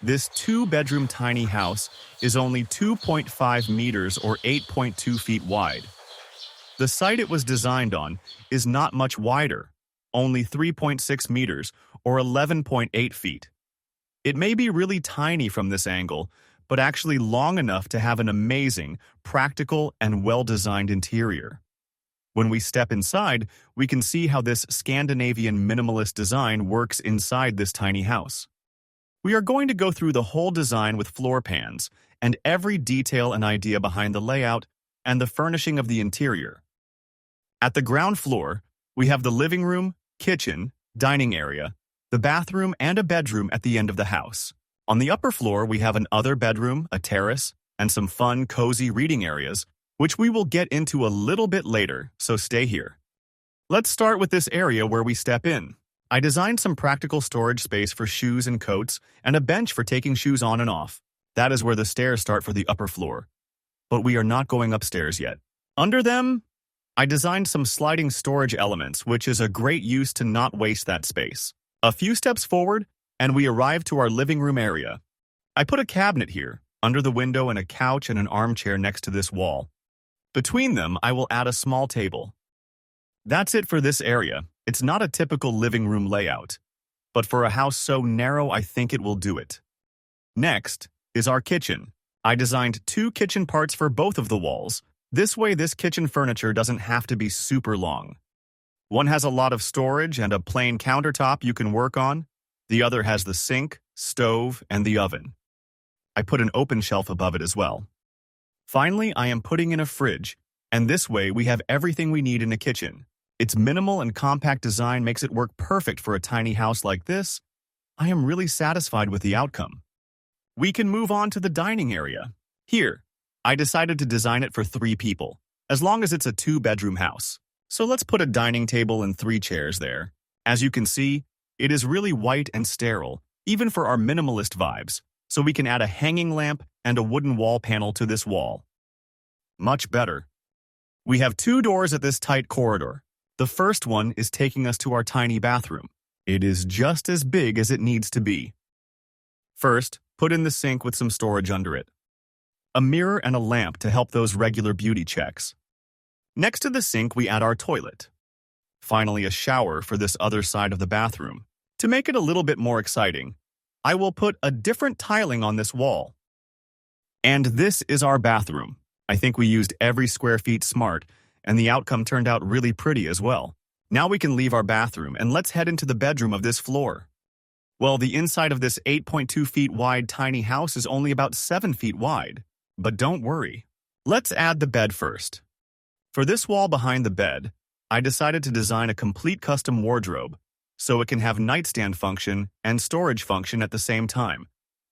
This two-bedroom tiny house is only 2.5 meters or 8.2 feet wide. The site it was designed on is not much wider, only 3.6 meters or 11.8 feet. It may be really tiny from this angle, but actually long enough to have an amazing, practical, and well-designed interior. When we step inside, we can see how this Scandinavian minimalist design works inside this tiny house. We are going to go through the whole design with floor plans and every detail and idea behind the layout and the furnishing of the interior. At the ground floor, we have the living room, kitchen, dining area, the bathroom, and a bedroom at the end of the house. On the upper floor, we have an other bedroom, a terrace, and some fun, cozy reading areas, which we will get into a little bit later, so stay here. Let's start with this area where we step in. I designed some practical storage space for shoes and coats and a bench for taking shoes on and off. That is where the stairs start for the upper floor. But we are not going upstairs yet. Under them, I designed some sliding storage elements, which is a great use to not waste that space. A few steps forward, and we arrive to our living room area. I put a cabinet here, under the window, and a couch and an armchair next to this wall. Between them, I will add a small table. That's it for this area. It's not a typical living room layout, but for a house so narrow, I think it will do it. Next is our kitchen. I designed 2 kitchen parts for both of the walls. This way, this kitchen furniture doesn't have to be super long. One has a lot of storage and a plain countertop you can work on. The other has the sink, stove, and the oven. I put an open shelf above it as well. Finally, I am putting in a fridge, and this way we have everything we need in a kitchen. Its minimal and compact design makes it work perfect for a tiny house like this. I am really satisfied with the outcome. We can move on to the dining area. Here, I decided to design it for 3 people, as long as it's a 2-bedroom house. So let's put a dining table and 3 chairs there. As you can see, it is really white and sterile, even for our minimalist vibes, so we can add a hanging lamp and a wooden wall panel to this wall. Much better. We have 2 doors at this tight corridor. The first one is taking us to our tiny bathroom. It is just as big as it needs to be. First, put in the sink with some storage under it. A mirror and a lamp to help those regular beauty checks. Next to the sink, we add our toilet. Finally, a shower for this other side of the bathroom. To make it a little bit more exciting, I will put a different tiling on this wall. And this is our bathroom. I think we used every square feet smart, and the outcome turned out really pretty as well. Now we can leave our bathroom and let's head into the bedroom of this floor. Well, the inside of this 8.2 feet wide tiny house is only about 7 feet wide. But don't worry. Let's add the bed first. For this wall behind the bed, I decided to design a complete custom wardrobe so it can have nightstand function and storage function at the same time,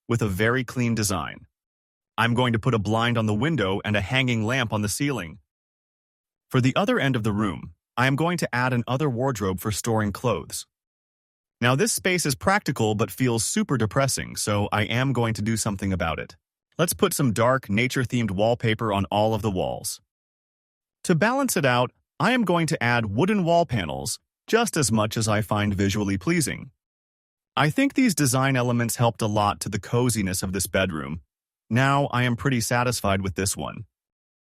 with a very clean design. I'm going to put a blind on the window and a hanging lamp on the ceiling. For the other end of the room, I am going to add another wardrobe for storing clothes. Now this space is practical but feels super depressing, so I am going to do something about it. Let's put some dark, nature-themed wallpaper on all of the walls. To balance it out, I am going to add wooden wall panels just as much as I find visually pleasing. I think these design elements helped a lot to the coziness of this bedroom. Now I am pretty satisfied with this one.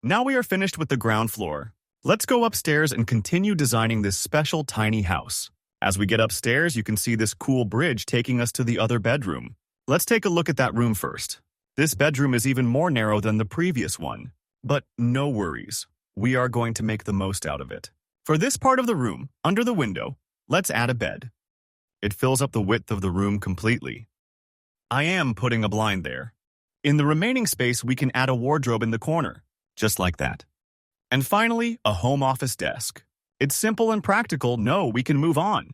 Now we are finished with the ground floor. Let's go upstairs and continue designing this special tiny house. As we get upstairs, you can see this cool bridge taking us to the other bedroom. Let's take a look at that room first. This bedroom is even more narrow than the previous one, but no worries. We are going to make the most out of it. For this part of the room, under the window, let's add a bed. It fills up the width of the room completely. I am putting a blind there. In the remaining space, we can add a wardrobe in the corner, just like that. And finally, a home office desk. It's simple and practical. No, we can move on.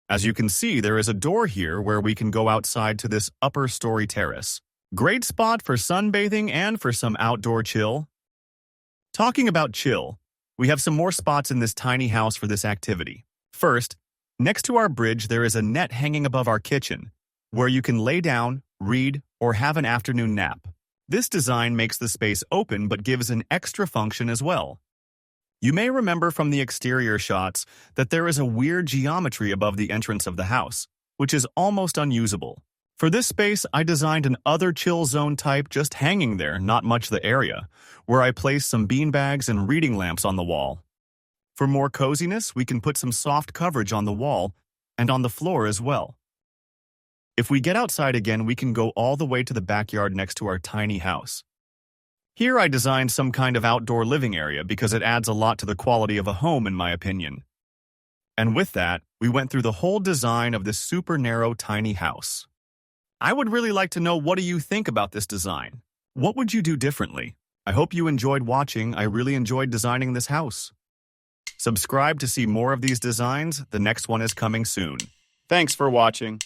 As you can see, there is a door here where we can go outside to this upper story terrace. Great spot for sunbathing and for some outdoor chill. Talking about chill, we have some more spots in this tiny house for this activity. First, next to our bridge, there is a net hanging above our kitchen, where you can lay down, read, or have an afternoon nap. This design makes the space open but gives an extra function as well. You may remember from the exterior shots that there is a weird geometry above the entrance of the house, which is almost unusable. For this space, I designed an other chill zone type just hanging there, not much the area, where I placed some beanbags and reading lamps on the wall. For more coziness, we can put some soft coverage on the wall and on the floor as well. If we get outside again, we can go all the way to the backyard next to our tiny house. Here I designed some kind of outdoor living area because it adds a lot to the quality of a home in my opinion. And with that, we went through the whole design of this super narrow tiny house. I would really like to know, what do you think about this design? What would you do differently? I hope you enjoyed watching. I really enjoyed designing this house. Subscribe to see more of these designs. The next one is coming soon. Thanks for watching.